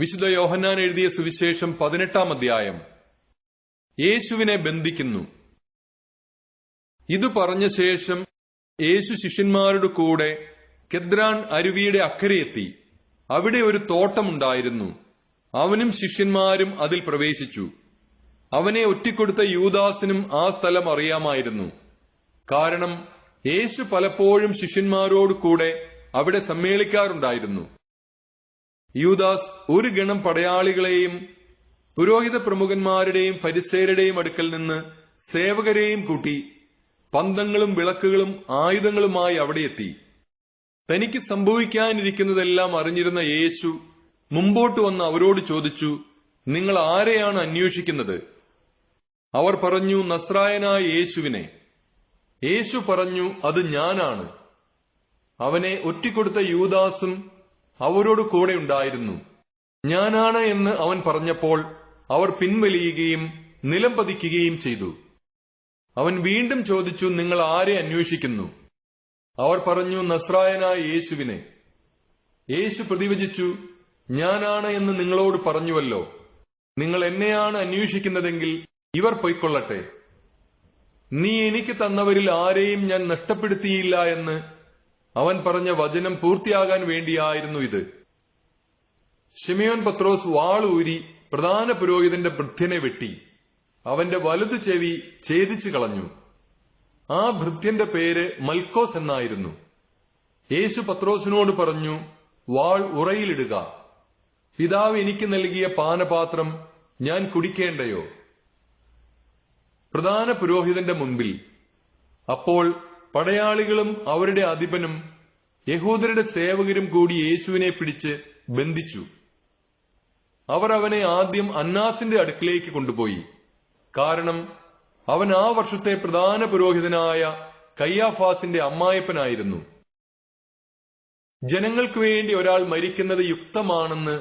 വിശുദ്ധ യോഹന്നാൻ എഴുതിയ സുവിശേഷം 18-ാം അധ്യായം. യേശുവിനെ ബന്ധിക്കുന്നു. ഇത് പറഞ്ഞ ശേഷം യേശു ശിഷ്യന്മാരുടെ കൂടെ കെദ്രാൻ അരുവിയുടെ അക്കരെയെത്തി. അവിടെ ഒരു തോട്ടമുണ്ടായിരുന്നു. അവനും ശിഷ്യന്മാരും അതിൽ പ്രവേശിച്ചു. അവനെ ഒറ്റിക്കൊടുത്ത യൂദാസിനും ആ സ്ഥലം അറിയാമായിരുന്നു. കാരണം യേശു പലപ്പോഴും ശിഷ്യന്മാരോട് കൂടെ അവിടെ സമ്മേളിക്കാറുണ്ടായിരുന്നു. യൂദാസ് ഒരു ഗണം പടയാളികളെയും പുരോഹിത പ്രമുഖന്മാരുടെയും ഫരിസേയരുടെയും അടുക്കൽ നിന്ന് സേവകരെയും കൂട്ടി പന്തങ്ങളും വിളക്കുകളും ആയുധങ്ങളുമായി അവിടെ എത്തി. തനിക്ക് സംഭവിക്കാനിരിക്കുന്നതെല്ലാം അറിഞ്ഞിരുന്ന യേശു മുമ്പോട്ട് വന്ന് അവരോട് ചോദിച്ചു, നിങ്ങൾ ആരെയാണ് അന്വേഷിക്കുന്നത്? അവർ പറഞ്ഞു, നസ്രായനായ യേശുവിനെ. യേശു പറഞ്ഞു, അത് ഞാനാണ്. അവനെ ഒറ്റിക്കൊടുത്ത യൂദാസും അവരോട് കൂടെ ഉണ്ടായിരുന്നു. ഞാനാണ് എന്ന് അവൻ പറഞ്ഞപ്പോൾ അവർ പിൻവലിയുകയും നിലം പതിക്കുകയും ചെയ്തു. അവൻ വീണ്ടും ചോദിച്ചു, നിങ്ങൾ ആരെ അന്വേഷിക്കുന്നു? അവർ പറഞ്ഞു, നസ്രായനായ യേശുവിനെ. യേശു പ്രതിവചിച്ചു, ഞാനാണ് എന്ന് നിങ്ങളോട് പറഞ്ഞുവല്ലോ. നിങ്ങൾ എന്നെയാണ് അന്വേഷിക്കുന്നതെങ്കിൽ ഇവർ പൊയ്ക്കൊള്ളട്ടെ. നീ എനിക്ക് തന്നവരിൽ ആരെയും ഞാൻ നഷ്ടപ്പെടുത്തിയില്ല എന്ന് അവൻ പറഞ്ഞ വചനം പൂർത്തിയാകാൻ വേണ്ടിയായിരുന്നു ഇത്. ശിമയോൻ പത്രോസ് വാളൂരി പ്രധാന പുരോഹിതന്റെ ഭൃത്യനെ വെട്ടി അവന്റെ വലതു ചെവി ഛേദിച്ചു കളഞ്ഞു. ആ ഭൃത്യന്റെ പേര് മൽക്കോസ് എന്നായിരുന്നു. യേശു പത്രോസിനോട് പറഞ്ഞു, വാൾ ഉറയിലിടുക. പിതാവ് എനിക്ക് നൽകിയ പാനപാത്രം ഞാൻ കുടിക്കേണ്ടയോ? പ്രധാന പുരോഹിതന്റെ മുൻപിൽ. അപ്പോൾ പടയാളികളും അവരുടെ അധിപനും യഹൂദരുടെ സേവകരും കൂടി യേശുവിനെ പിടിച്ച് ബന്ധിച്ചു. അവർ അവനെ ആദ്യം അന്നാസിന്റെ അടുക്കിലേക്ക് കൊണ്ടുപോയി. കാരണം അവൻ ആ വർഷത്തെ പ്രധാന പുരോഹിതനായ കയ്യാഫാസിന്റെ അമ്മായപ്പനായിരുന്നു. ജനങ്ങൾക്ക് വേണ്ടി ഒരാൾ മരിക്കുന്നത് യുക്തമാണെന്ന്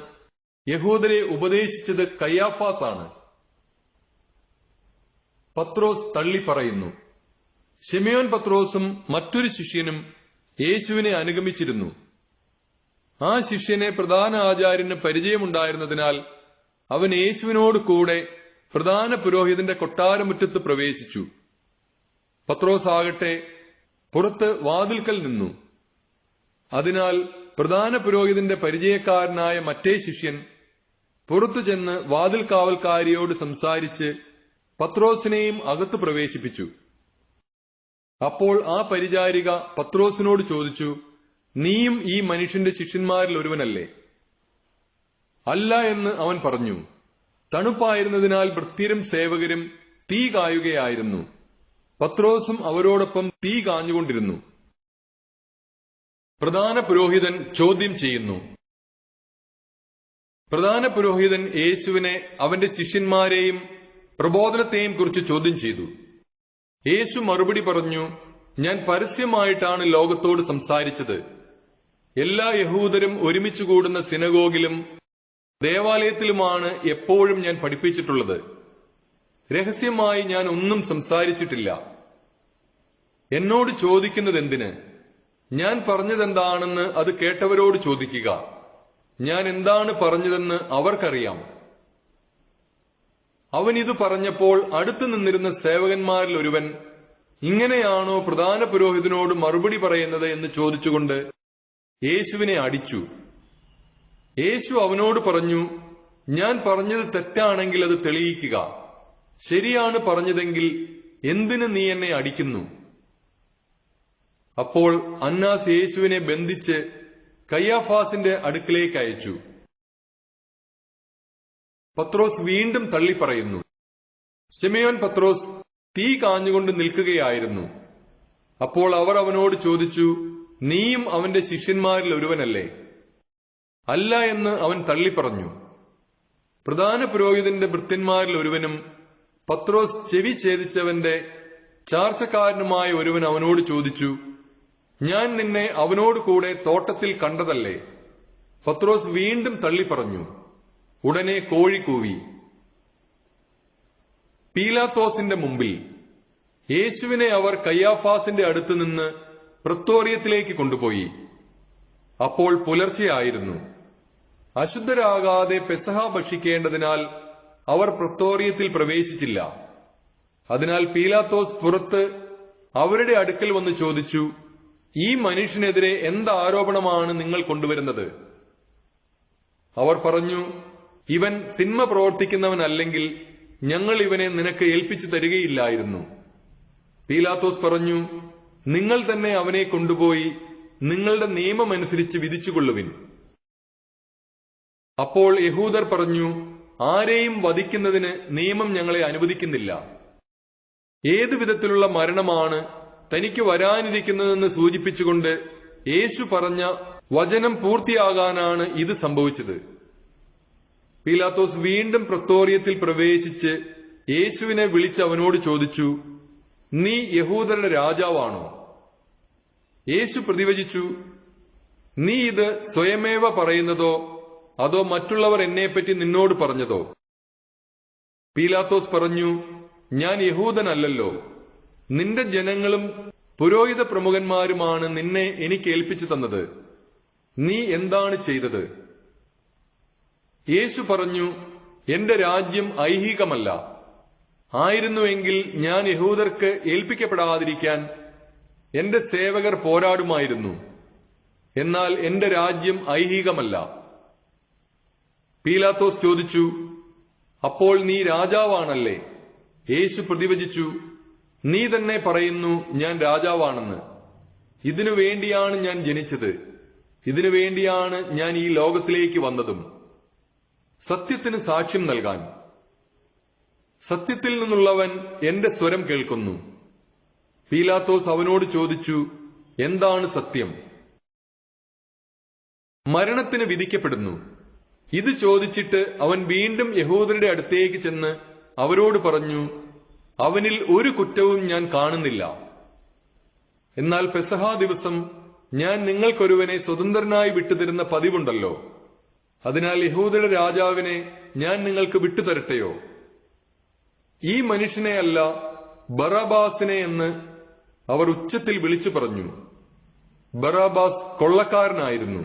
യഹൂദരെ ഉപദേശിച്ചത് കയ്യാഫാസാണ്. പത്രോസ് തള്ളിപ്പറയുന്നു. ശിമയോൻ പത്രോസും മറ്റൊരു ശിഷ്യനും യേശുവിനെ അനുഗമിച്ചിരുന്നു. ആ ശിഷ്യനെ പ്രധാന ആചാര്യന് പരിചയമുണ്ടായിരുന്നതിനാൽ അവൻ യേശുവിനോട് കൂടെ പ്രധാന പുരോഹിതന്റെ കൊട്ടാരമുറ്റത്ത് പ്രവേശിച്ചു. പത്രോസ് ആകട്ടെ പുറത്ത് വാതിൽക്കൽ നിന്നു. അതിനാൽ പ്രധാന പുരോഹിതന്റെ പരിചയക്കാരനായ മറ്റേ ശിഷ്യൻ പുറത്തു ചെന്ന് വാതിൽ കാവൽക്കാരിയോട് സംസാരിച്ച് പത്രോസിനെയും അകത്ത് പ്രവേശിപ്പിച്ചു. അപ്പോൾ ആ പരിചാരിക പത്രോസിനോട് ചോദിച്ചു, നീയും ഈ മനുഷ്യന്റെ ശിഷ്യന്മാരിൽ ഒരുവനല്ലേ? അല്ല എന്ന് അവൻ പറഞ്ഞു. തണുപ്പായിരുന്നതിനാൽ ഭൃത്യരും സേവകരും തീ കായുകയായിരുന്നു. പത്രോസും അവരോടൊപ്പം തീ കാഞ്ഞുകൊണ്ടിരുന്നു. പ്രധാന പുരോഹിതൻ ചോദ്യം ചെയ്യുന്നു. പ്രധാന പുരോഹിതൻ യേശുവിനെ അവന്റെ ശിഷ്യന്മാരെയും പ്രബോധനത്തെയും കുറിച്ച് ചോദ്യം ചെയ്തു. യേശു മറുപടി പറഞ്ഞു, ഞാൻ പരസ്യമായിട്ടാണ് ലോകത്തോട് സംസാരിച്ചത്. എല്ലാ യഹൂദരും ഒരുമിച്ച് കൂടുന്ന സിനഗോഗിലും ദേവാലയത്തിലുമാണ് എപ്പോഴും ഞാൻ പഠിപ്പിച്ചിട്ടുള്ളത്. രഹസ്യമായി ഞാൻ ഒന്നും സംസാരിച്ചിട്ടില്ല. എന്നോട് ചോദിക്കുന്നതെന്തിന്? ഞാൻ പറഞ്ഞതെന്താണെന്ന് അത് കേട്ടവരോട് ചോദിക്കുക. ഞാൻ എന്താണ് പറഞ്ഞതെന്ന് അവർക്കറിയാം. അവൻ ഇത് പറഞ്ഞപ്പോൾ അടുത്തു നിന്നിരുന്ന സേവകന്മാരിൽ ഒരുവൻ, ഇങ്ങനെയാണോ പ്രധാന പുരോഹിതനോട് മറുപടി പറയുന്നത് എന്ന് ചോദിച്ചുകൊണ്ട് യേശുവിനെ അടിച്ചു. യേശു അവനോട് പറഞ്ഞു, ഞാൻ പറഞ്ഞത് തെറ്റാണെങ്കിൽ അത് തെളിയിക്കുക. ശരിയാണ് പറഞ്ഞതെങ്കിൽ എന്തിന് നീ എന്നെ അടിക്കുന്നു? അപ്പോൾ അന്നാസ് യേശുവിനെ ബന്ധിച്ച് കയ്യാഫാസിന്റെ അടുക്കിലേക്ക് അയച്ചു. പത്രോസ് വീണ്ടും തള്ളിപ്പറയുന്നു. ശിമയോൻ പത്രോസ് തീ കാഞ്ഞുകൊണ്ട് നിൽക്കുകയായിരുന്നു. അപ്പോൾ അവർ അവനോട് ചോദിച്ചു, നീയും അവന്റെ ശിഷ്യന്മാരിൽ ഒരുവനല്ലേ? അല്ല എന്ന് അവൻ തള്ളിപ്പറഞ്ഞു. പ്രധാന പുരോഹിതന്റെ ഭൃത്യന്മാരിൽ ഒരുവനും പത്രോസ് ചെവി ഛേദിച്ചവന്റെ ചാർച്ചക്കാരനുമായ ഒരുവൻ അവനോട് ചോദിച്ചു, ഞാൻ നിന്നെ അവനോട് കൂടെ തോട്ടത്തിൽ കണ്ടതല്ലേ? പത്രോസ് വീണ്ടും തള്ളിപ്പറഞ്ഞു. ഉടനെ കോഴി കൂവി. പീലാത്തോസിന്റെ മുമ്പിൽ. യേശുവിനെ അവർ കയ്യാഫാസിന്റെ അടുത്ത് നിന്ന് പ്രത്തോറിയത്തിലേക്ക് കൊണ്ടുപോയി. അപ്പോൾ പുലർച്ചെയായിരുന്നു. അശുദ്ധരാകാതെ പെസഹ ഭക്ഷിക്കേണ്ടതിനാൽ അവർ പ്രത്തോറിയത്തിൽ പ്രവേശിച്ചില്ല. അതിനാൽ പീലാത്തോസ് പുറത്ത് അവരുടെ അടുക്കൽ വന്ന് ചോദിച്ചു, ഈ മനുഷ്യനെതിരെ എന്ത് ആരോപണമാണ് നിങ്ങൾ കൊണ്ടുവരുന്നത്? അവർ പറഞ്ഞു, ഇവൻ തിന്മ പ്രവർത്തിക്കുന്നവനല്ലെങ്കിൽ ഞങ്ങൾ ഇവനെ നിനക്ക് ഏൽപ്പിച്ചു തരികയില്ലായിരുന്നു. പീലാത്തോസ് പറഞ്ഞു, നിങ്ങൾ തന്നെ അവനെ കൊണ്ടുപോയി നിങ്ങളുടെ നിയമമനുസരിച്ച് വിധിച്ചുകൊള്ളുവിൻ. അപ്പോൾ യഹൂദർ പറഞ്ഞു, ആരെയും വധിക്കുന്നതിന് നിയമം ഞങ്ങളെ അനുവദിക്കുന്നില്ല. ഏതു വിധത്തിലുള്ള മരണമാണ് തനിക്ക് വരാനിരിക്കുന്നതെന്ന് സൂചിപ്പിച്ചുകൊണ്ട് യേശു പറഞ്ഞ വചനം പൂർത്തിയാകാനാണ് ഇത് സംഭവിച്ചത്. പീലാത്തോസ് വീണ്ടും പ്രത്തോറിയത്തിൽ പ്രവേശിച്ച് യേശുവിനെ വിളിച്ച് അവനോട് ചോദിച്ചു, നീ യഹൂദരുടെ രാജാവാണോ? യേശു പ്രതിവചിച്ചു, നീ ഇത് സ്വയമേവ പറയുന്നതോ അതോ മറ്റുള്ളവർ എന്നെപ്പറ്റി നിന്നോട് പറഞ്ഞതോ? പീലാത്തോസ് പറഞ്ഞു, ഞാൻ യഹൂദനല്ലല്ലോ. നിന്റെ ജനങ്ങളും പുരോഹിത പ്രമുഖന്മാരുമാണ് നിന്നെ എനിക്ക് ഏൽപ്പിച്ചു തന്നത്. നീ എന്താണ് ചെയ്തത്? യേശു പറഞ്ഞു, എന്റെ രാജ്യം ഐഹികമല്ല. ആയിരുന്നുവെങ്കിൽ ഞാൻ യഹൂദർക്ക് ഏൽപ്പിക്കപ്പെടാതിരിക്കാൻ എന്റെ സേവകർ പോരാടുമായിരുന്നു. എന്നാൽ എന്റെ രാജ്യം ഐഹികമല്ല. പീലാത്തോസ് ചോദിച്ചു, അപ്പോൾ നീ രാജാവാണല്ലേ? യേശു പ്രതിവചിച്ചു, നീ തന്നെ പറയുന്നു ഞാൻ രാജാവാണെന്ന്. ഇതിനു വേണ്ടിയാണ് ഞാൻ ജനിച്ചത്, ഇതിനു വേണ്ടിയാണ് ഞാൻ ഈ ലോകത്തിലേക്ക് വന്നതും, സത്യത്തിന് സാക്ഷ്യം നൽകാൻ. സത്യത്തിൽ നിന്നുള്ളവൻ എന്റെ സ്വരം കേൾക്കുന്നു. പീലാത്തോസ് അവനോട് ചോദിച്ചു, എന്താണ് സത്യം? മരണത്തിന് വിധിക്കപ്പെടുന്നു. ഇത് ചോദിച്ചിട്ട് അവൻ വീണ്ടും യഹൂദരുടെ അടുത്തേക്ക് ചെന്ന് അവരോട് പറഞ്ഞു, അവനിൽ ഒരു കുറ്റവും ഞാൻ കാണുന്നില്ല. എന്നാൽ പെസഹ ദിവസം ഞാൻ നിങ്ങൾക്കൊരുവനെ സ്വതന്ത്രനായി വിട്ടുതരുന്ന പതിവുണ്ടല്ലോ. അതിനാൽ യഹൂദരുടെ രാജാവിനെ ഞാൻ നിങ്ങൾക്ക് വിട്ടുതരട്ടെയോ? ഈ മനുഷ്യനെ അല്ല, ബറാബാസിനെ എന്ന് അവർ ഉച്ചത്തിൽ വിളിച്ചു പറഞ്ഞു. ബറാബാസ് കൊള്ളക്കാരനായിരുന്നു.